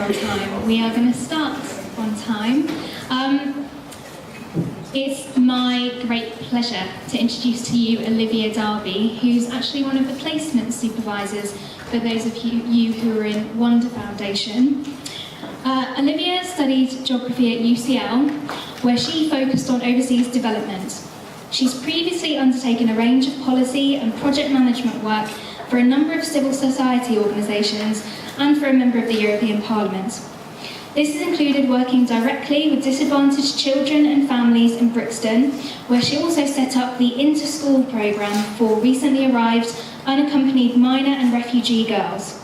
on time. We are going to start on time. It's my great pleasure to introduce to you Olivia Darby, who's actually one of the placement supervisors for those of you who are in Wonder Foundation. Olivia studied geography at UCL, where she focused on overseas development. She's previously undertaken a range of policy and project management work for a number of civil society organisations and for a member of the European Parliament. This has included working directly with disadvantaged children and families in Brixton, where she also set up the Inter-School programme for recently arrived unaccompanied minor and refugee girls.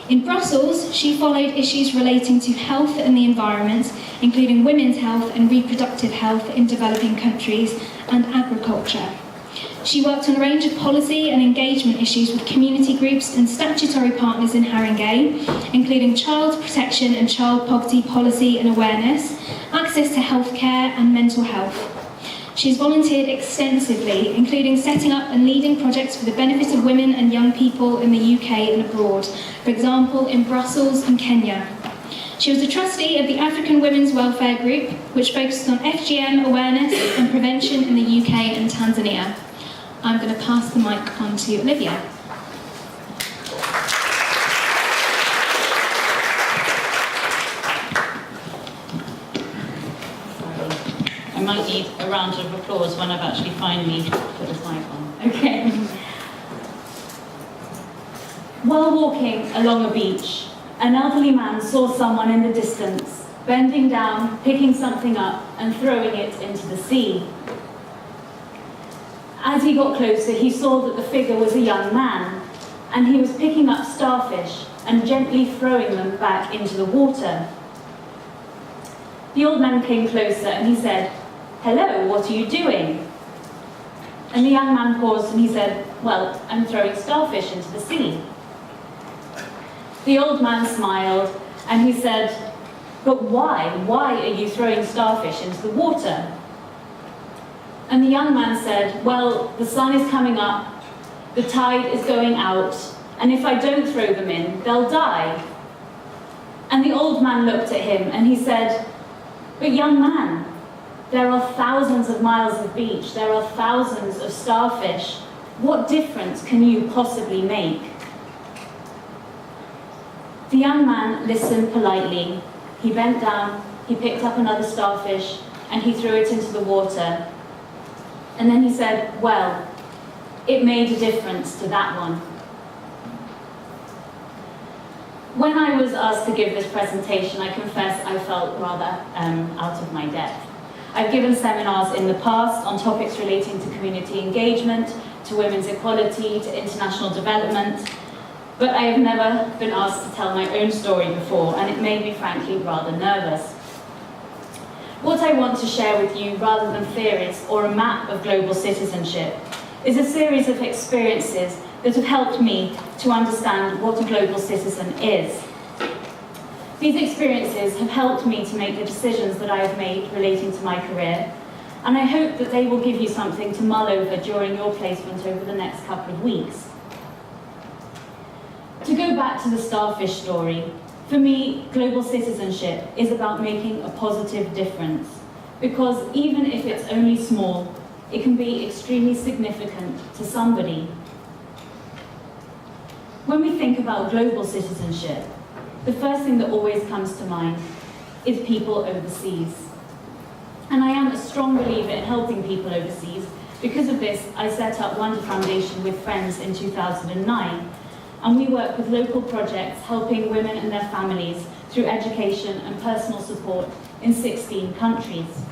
In Brussels, she followed issues relating to health and the environment, including women's health and reproductive health in developing countries, and agriculture. She worked on a range of policy and engagement issues with community groups and statutory partners in Haringey, including child protection and child poverty policy and awareness, access to healthcare and mental health. She's volunteered extensively, including setting up and leading projects for the benefit of women and young people in the UK and abroad, for example, in Brussels and Kenya. She was a trustee of the African Women's Welfare Group, which focuses on FGM awareness and prevention in the UK and Tanzania. I'm going to pass the mic on to Olivia. I might need a round of applause when I've actually finally put this mic on. Okay. While walking along a beach, an elderly man saw someone in the distance, bending down, picking something up and throwing it into the sea. As he got closer, he saw that the figure was a young man, and he was picking up starfish and gently throwing them back into the water. The old man came closer and he said, "Hello, what are you doing?" And the young man paused and he said, "Well, I'm throwing starfish into the sea." The old man smiled and he said, "But why? Why are you throwing starfish into the water?" And the young man said, "Well, the sun is coming up, the tide is going out, and if I don't throw them in, they'll die." And the old man looked at him and he said, "But young man, there are thousands of miles of beach, there are thousands of starfish. What difference can you possibly make?" The young man listened politely. He bent down, he picked up another starfish, and he threw it into the water. And then he said, "Well, it made a difference to that one." When I was asked to give this presentation, I confess I felt rather out of my depth. I've given seminars in the past on topics relating to community engagement, to women's equality, to international development, but I have never been asked to tell my own story before, and it made me frankly rather nervous. What I want to share with you, rather than theories or a map of global citizenship, is a series of experiences that have helped me to understand what a global citizen is. These experiences have helped me to make the decisions that I have made relating to my career, and I hope that they will give you something to mull over during your placement over the next couple of weeks. To go back to the starfish story, for me, global citizenship is about making a positive difference, because even if it's only small, it can be extremely significant to somebody. When we think about global citizenship, the first thing that always comes to mind is people overseas. And I am a strong believer in helping people overseas. Because of this, I set up Wonder Foundation with friends in 2009, and we work with local projects helping women and their families through education and personal support in 16 countries.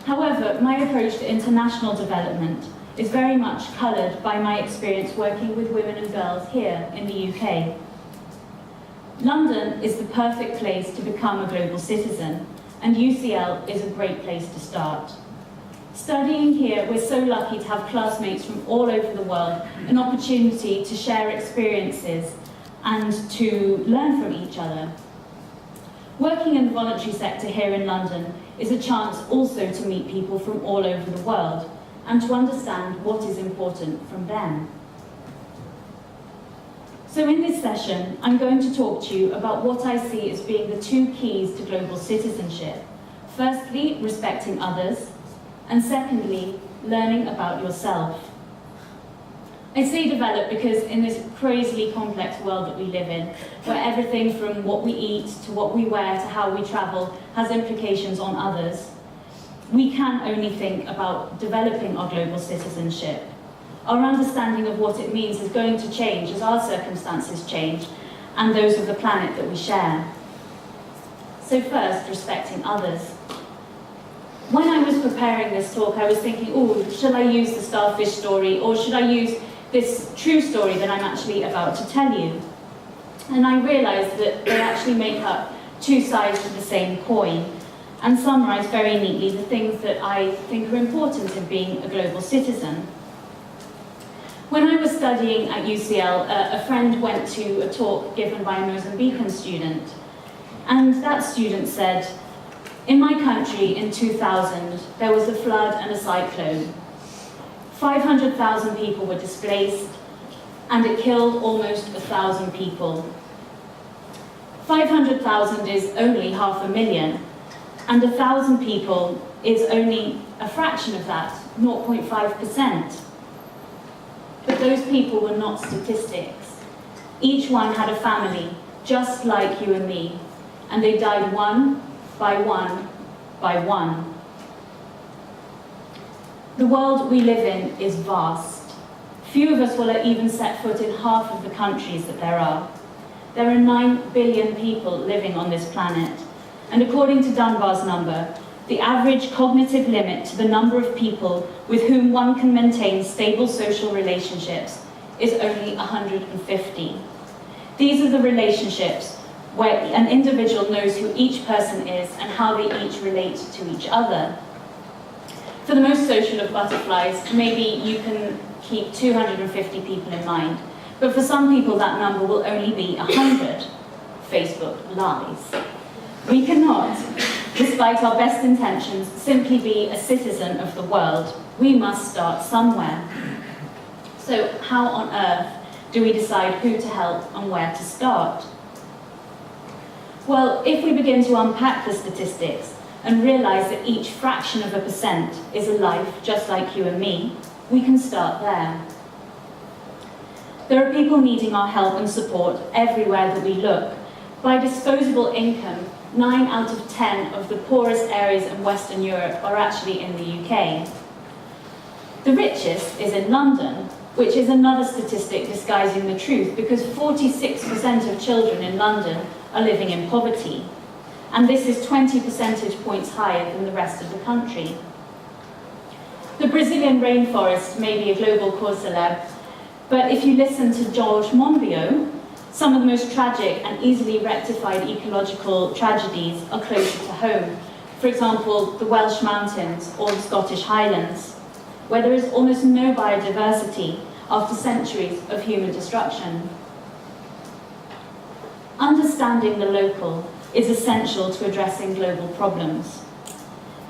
However, my approach to international development is very much coloured by my experience working with women and girls here in the UK. London is the perfect place to become a global citizen, and UCL is a great place to start. Studying here, we're so lucky to have classmates from all over the world, an opportunity to share experiences and to learn from each other. Working in the voluntary sector here in London is a chance also to meet people from all over the world and to understand what is important from them. So in this session, I'm going to talk to you about what I see as being the two keys to global citizenship. Firstly, respecting others, and secondly, learning about yourself. I say develop because in this crazily complex world that we live in, where everything from what we eat to what we wear to how we travel has implications on others, we can only think about developing our global citizenship. Our understanding of what it means is going to change as our circumstances change and those of the planet that we share. So first, respecting others. When I was preparing this talk, I was thinking, oh, should I use the starfish story or should I use this true story that I'm actually about to tell you? And I realized that they actually make up two sides of the same coin and summarize very neatly the things that I think are important in being a global citizen. When I was studying at UCL, a friend went to a talk given by a Mozambican student, and that student said, in my country in 2000, there was a flood and a cyclone. 500,000 people were displaced, and it killed almost 1,000 people. 500,000 is only 500,000, and 1,000 people is only a fraction of that, 0.5%. But those people were not statistics. Each one had a family, just like you and me, and they died one by one by one. The world we live in is vast. Few of us will even set foot in half of the countries that there are. There are 9 billion people living on this planet, and according to Dunbar's number, the average cognitive limit to the number of people with whom one can maintain stable social relationships is only 150. These are the relationships where an individual knows who each person is and how they each relate to each other. For the most social of butterflies, maybe you can keep 250 people in mind, but for some people that number will only be 100. Facebook lies. We cannot, despite our best intentions, simply be a citizen of the world. We must start somewhere. So how on earth do we decide who to help and where to start? Well, if we begin to unpack the statistics and realize that each fraction of a percent is a life just like you and me, we can start there. There are people needing our help and support everywhere that we look. By disposable income, 9 out of 10 of the poorest areas in Western Europe are actually in the UK. The richest is in London, which is another statistic disguising the truth, because 46% of children in London are living in poverty, and this is 20 percentage points higher than the rest of the country. The Brazilian rainforest may be a global cause célèbre, but if you listen to George Monbiot, some of the most tragic and easily rectified ecological tragedies are closer to home. For example, the Welsh Mountains or the Scottish Highlands, where there is almost no biodiversity after centuries of human destruction. Understanding the local is essential to addressing global problems.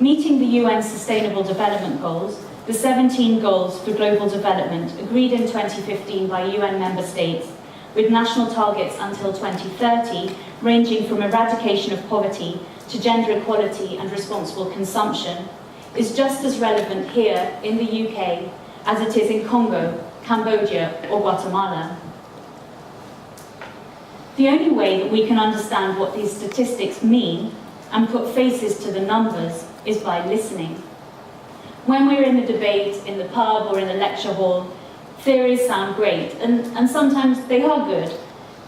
Meeting the UN Sustainable Development Goals, the 17 goals for global development agreed in 2015 by UN member states, with national targets until 2030, ranging from eradication of poverty to gender equality and responsible consumption, is just as relevant here in the UK as it is in Congo, Cambodia, or Guatemala. The only way that we can understand what these statistics mean and put faces to the numbers is by listening. When we're in a debate, in the pub or in a lecture hall, theories sound great, and sometimes they are good,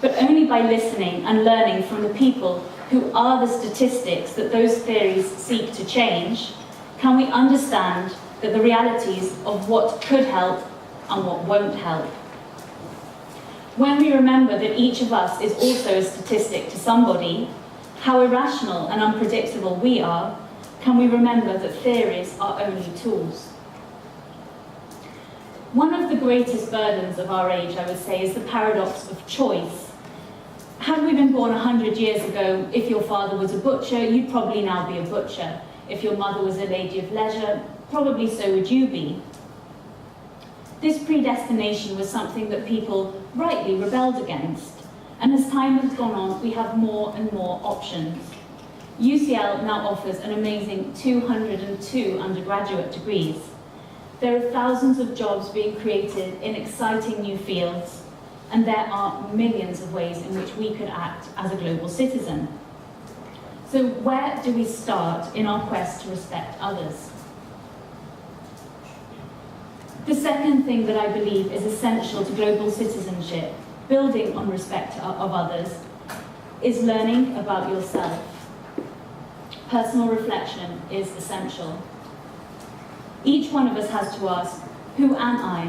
but only by listening and learning from the people who are the statistics that those theories seek to change, can we understand that the realities of what could help and what won't help. When we remember that each of us is also a statistic to somebody, how irrational and unpredictable we are, can we remember that theories are only tools. One of the greatest burdens of our age, I would say, is the paradox of choice. Had we been born 100 years ago, if your father was a butcher, you'd probably now be a butcher. If your mother was a lady of leisure, probably so would you be. This predestination was something that people rightly rebelled against, and as time has gone on, we have more and more options. UCL now offers an amazing 202 undergraduate degrees. There are thousands of jobs being created in exciting new fields, and there are millions of ways in which we could act as a global citizen. So where do we start in our quest to respect others? The second thing that I believe is essential to global citizenship, building on respect of others, is learning about yourself. Personal reflection is essential. Each one of us has to ask, who am I?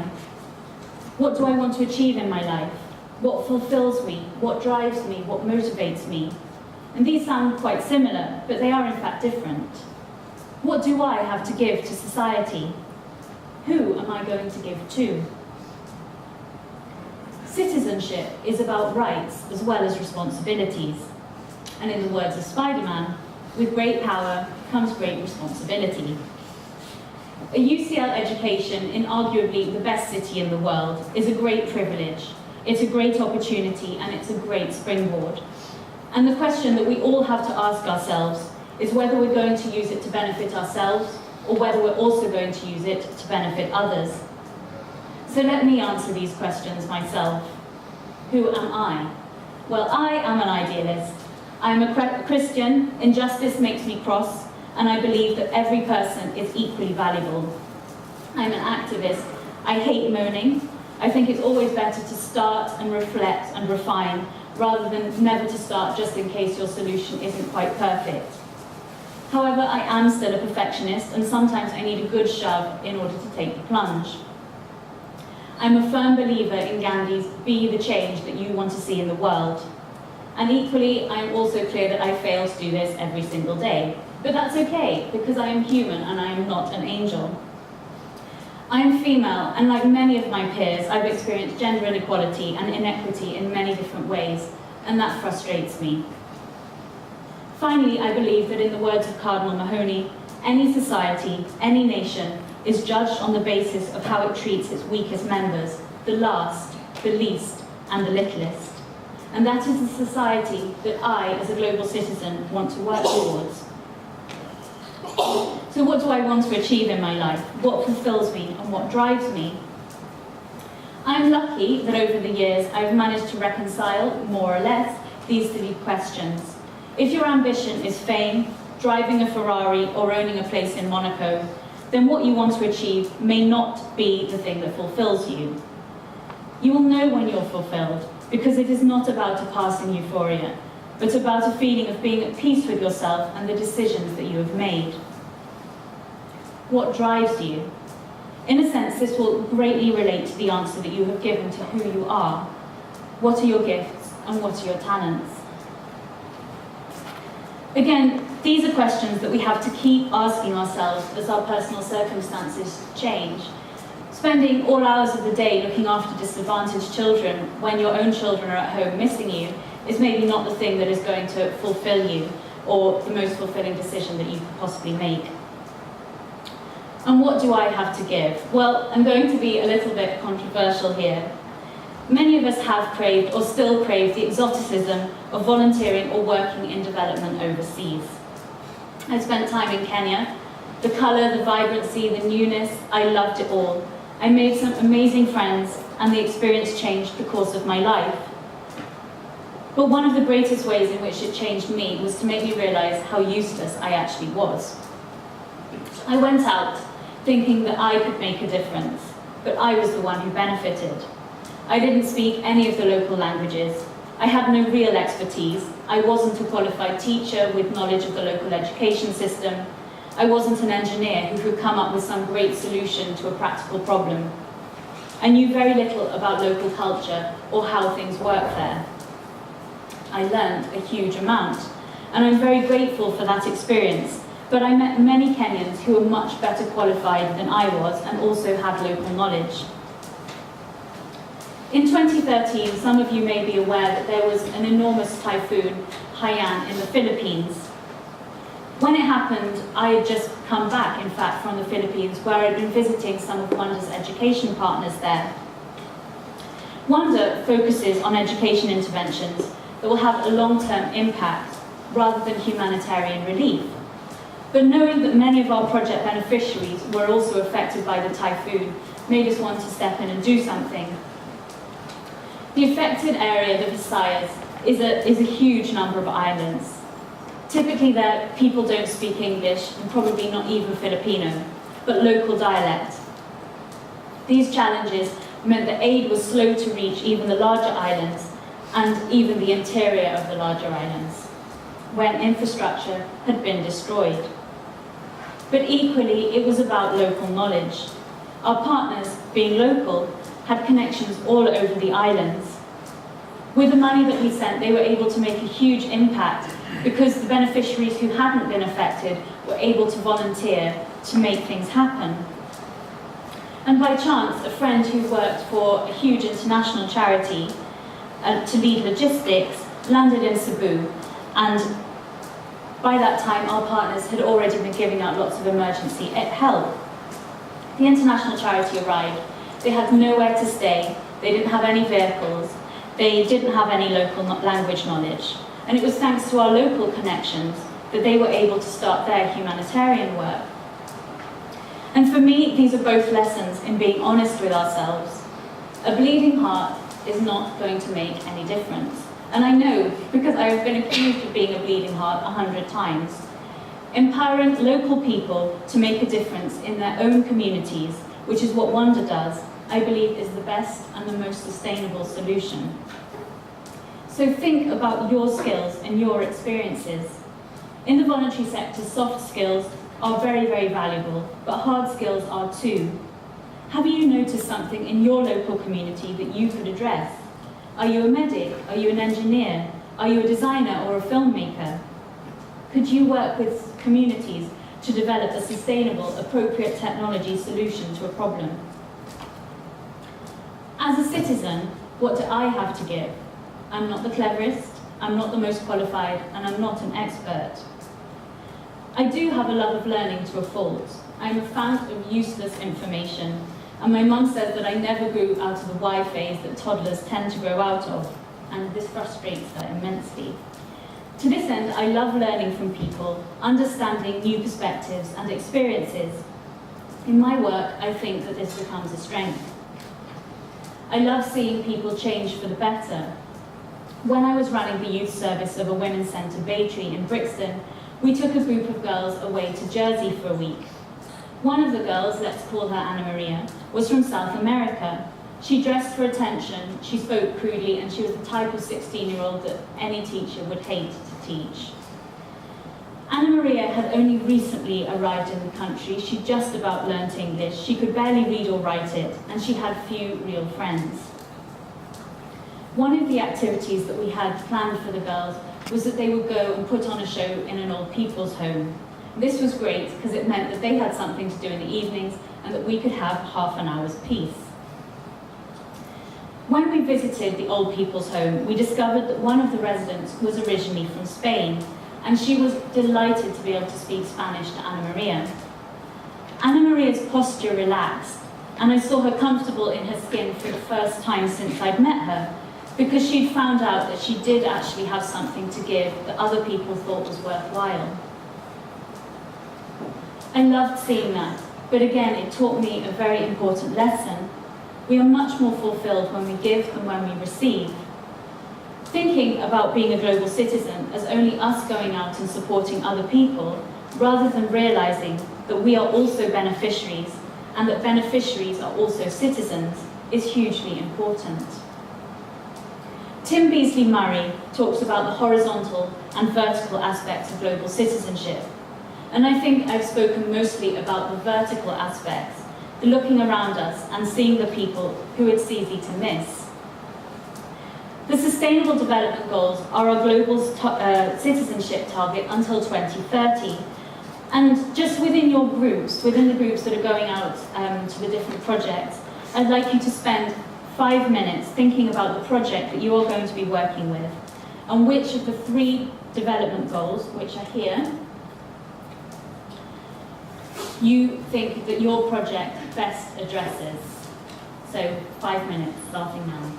What do I want to achieve in my life? What fulfills me? What drives me? What motivates me? And these sound quite similar, but they are in fact different. What do I have to give to society? Who am I going to give to? Citizenship is about rights as well as responsibilities. And in the words of Spider-Man, with great power comes great responsibility. A UCL education in arguably the best city in the world is a great privilege, it's a great opportunity, and it's a great springboard. And the question that we all have to ask ourselves is whether we're going to use it to benefit ourselves or whether we're also going to use it to benefit others. So let me answer these questions myself. Who am I? Well, I am an idealist. I am a Christian, injustice makes me cross, and I believe that every person is equally valuable. I'm an activist. I hate moaning. I think it's always better to start and reflect and refine, rather than never to start just in case your solution isn't quite perfect. However, I am still a perfectionist, and sometimes I need a good shove in order to take the plunge. I'm a firm believer in Gandhi's "be the change that you want to see in the world." And equally, I am also clear that I fail to do this every single day. But that's okay, because I am human and I am not an angel. I am female, and like many of my peers, I've experienced gender inequality and inequity in many different ways, and that frustrates me. Finally, I believe that in the words of Cardinal Mahoney, any society, any nation, is judged on the basis of how it treats its weakest members, the last, the least, and the littlest. And that is the society that I, as a global citizen, want to work towards. So what do I want to achieve in my life? What fulfills me and what drives me? I'm lucky that over the years I've managed to reconcile, more or less, these three questions. If your ambition is fame, driving a Ferrari, or owning a place in Monaco, then what you want to achieve may not be the thing that fulfills you. You will know when you're fulfilled, because it is not about a passing euphoria, but about a feeling of being at peace with yourself and the decisions that you have made. What drives you? In a sense, this will greatly relate to the answer that you have given to who you are. What are your gifts and what are your talents? Again, these are questions that we have to keep asking ourselves as our personal circumstances change. Spending all hours of the day looking after disadvantaged children when your own children are at home missing you is maybe not the thing that is going to fulfill you or the most fulfilling decision that you could possibly make. And what do I have to give? Well, I'm going to be a little bit controversial here. Many of us have craved or still crave the exoticism of volunteering or working in development overseas. I spent time in Kenya. The colour, the vibrancy, the newness, I loved it all. I made some amazing friends, and the experience changed the course of my life. But one of the greatest ways in which it changed me was to make me realise how useless I actually was. I went out thinking that I could make a difference, but I was the one who benefited. I didn't speak any of the local languages. I had no real expertise. I wasn't a qualified teacher with knowledge of the local education system. I wasn't an engineer who could come up with some great solution to a practical problem. I knew very little about local culture or how things work there. I learned a huge amount, and I'm very grateful for that experience, but I met many Kenyans who were much better qualified than I was and also had local knowledge. In 2013, some of you may be aware that there was an enormous typhoon, Haiyan, in the Philippines. When it happened, I had just come back, in fact, from the Philippines, where I'd been visiting some of Wonder's education partners there. Wonder focuses on education interventions that will have a long-term impact rather than humanitarian relief. But knowing that many of our project beneficiaries were also affected by the typhoon made us want to step in and do something. The affected area, the Visayas, is a huge number of islands. Typically there, people don't speak English, and probably not even Filipino, but local dialect. These challenges meant that aid was slow to reach even the larger islands and even the interior of the larger islands, when infrastructure had been destroyed. But equally, it was about local knowledge. Our partners, being local, had connections all over the islands. With the money that we sent, they were able to make a huge impact because the beneficiaries who hadn't been affected were able to volunteer to make things happen. And by chance, a friend who worked for a huge international charity to lead logistics landed in Cebu, and by that time our partners had already been giving out lots of emergency help. The international charity arrived. They had nowhere to stay, they didn't have any vehicles, they didn't have any local language knowledge, and it was thanks to our local connections that they were able to start their humanitarian work. And for me, these are both lessons in being honest with ourselves. A bleeding heart is not going to make any difference. And I know, because I have been accused of being a bleeding heart 100 times. Empowering local people to make a difference in their own communities, which is what Wonder does, I believe is the best and the most sustainable solution. So think about your skills and your experiences. In the voluntary sector, soft skills are very, very valuable, but hard skills are too. Have you noticed something in your local community that you could address? Are you a medic? Are you an engineer? Are you a designer or a filmmaker? Could you work with communities to develop a sustainable, appropriate technology solution to a problem? As a citizen, what do I have to give? I'm not the cleverest, I'm not the most qualified, and I'm not an expert. I do have a love of learning to a fault. I'm a fount of useless information, and my mum says that I never grew out of the why phase that toddlers tend to grow out of, and this frustrates her immensely. To this end, I love learning from people, understanding new perspectives and experiences. In my work, I think that this becomes a strength. I love seeing people change for the better. When I was running the youth service of a women's centre, Baytree, in Brixton, we took a group of girls away to Jersey for a week. One of the girls, let's call her Anna Maria, was from South America. She dressed for attention, she spoke crudely, and she was the type of 16-year-old that any teacher would hate to teach. Anna Maria had only recently arrived in the country. She'd just about learnt English. She could barely read or write it, and she had few real friends. One of the activities that we had planned for the girls was that they would go and put on a show in an old people's home. This was great because it meant that they had something to do in the evenings and that we could have half an hour's peace. When we visited the old people's home, we discovered that one of the residents was originally from Spain, and she was delighted to be able to speak Spanish to Anna Maria. Anna Maria's posture relaxed, and I saw her comfortable in her skin for the first time since I'd met her, because she'd found out that she did actually have something to give that other people thought was worthwhile. I loved seeing that, but again, it taught me a very important lesson. We are much more fulfilled when we give than when we receive. Thinking about being a global citizen as only us going out and supporting other people, rather than realizing that we are also beneficiaries and that beneficiaries are also citizens, is hugely important. Tim Beasley-Murray talks about the horizontal and vertical aspects of global citizenship. And I think I've spoken mostly about the vertical aspects, the looking around us and seeing the people who it's easy to miss. The Sustainable Development Goals are our global citizenship target until 2030. And just within your groups, within the groups that are going out to the different projects, I'd like you to spend 5 minutes thinking about the project that you are going to be working with and which of the 3 development goals, which are here, you think that your project best addresses. So 5 minutes, starting now.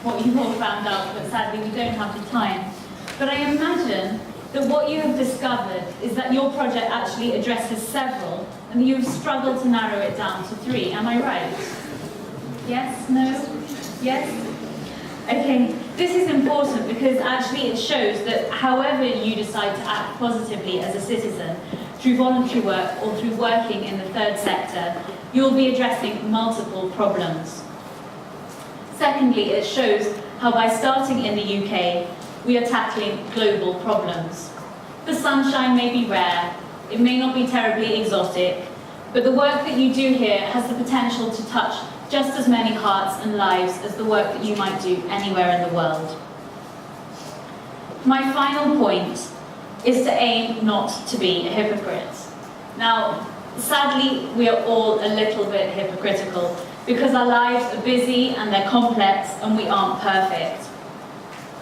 What you all found out, but sadly we don't have the time. But I imagine that what you have discovered is that your project actually addresses several, and that you've struggled to narrow it down to 3. Am I right? Yes? No? Yes? Okay, this is important because actually it shows that however you decide to act positively as a citizen, through voluntary work or through working in the third sector, you'll be addressing multiple problems. Secondly, it shows how by starting in the UK, we are tackling global problems. The sunshine may be rare, it may not be terribly exotic, but the work that you do here has the potential to touch just as many hearts and lives as the work that you might do anywhere in the world. My final point is to aim not to be a hypocrite. Now, sadly, we are all a little bit hypocritical because our lives are busy and they're complex and we aren't perfect.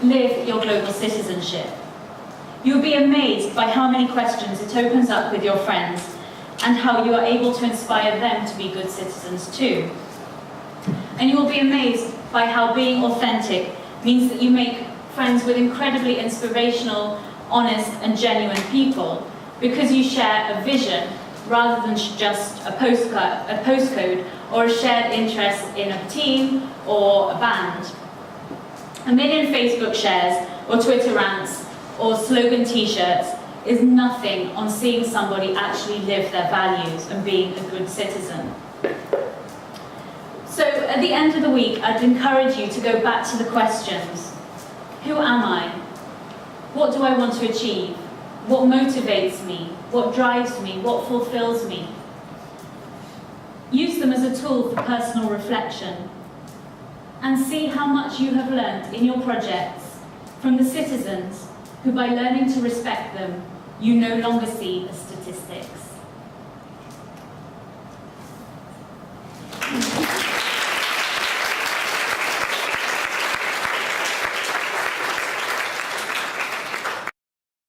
Live your global citizenship. You'll be amazed by how many questions it opens up with your friends and how you are able to inspire them to be good citizens too. And you will be amazed by how being authentic means that you make friends with incredibly inspirational, honest and genuine people because you share a vision rather than just a postcode or a shared interest in a team or a band. A million Facebook shares or Twitter rants or slogan t-shirts is nothing on seeing somebody actually live their values and being a good citizen. So at the end of the week, I'd encourage you to go back to the questions. Who am I? What do I want to achieve? What motivates me? What drives me? What fulfills me? Use them as a tool for personal reflection and see how much you have learned in your projects from the citizens who, by learning to respect them, you no longer see as statistics.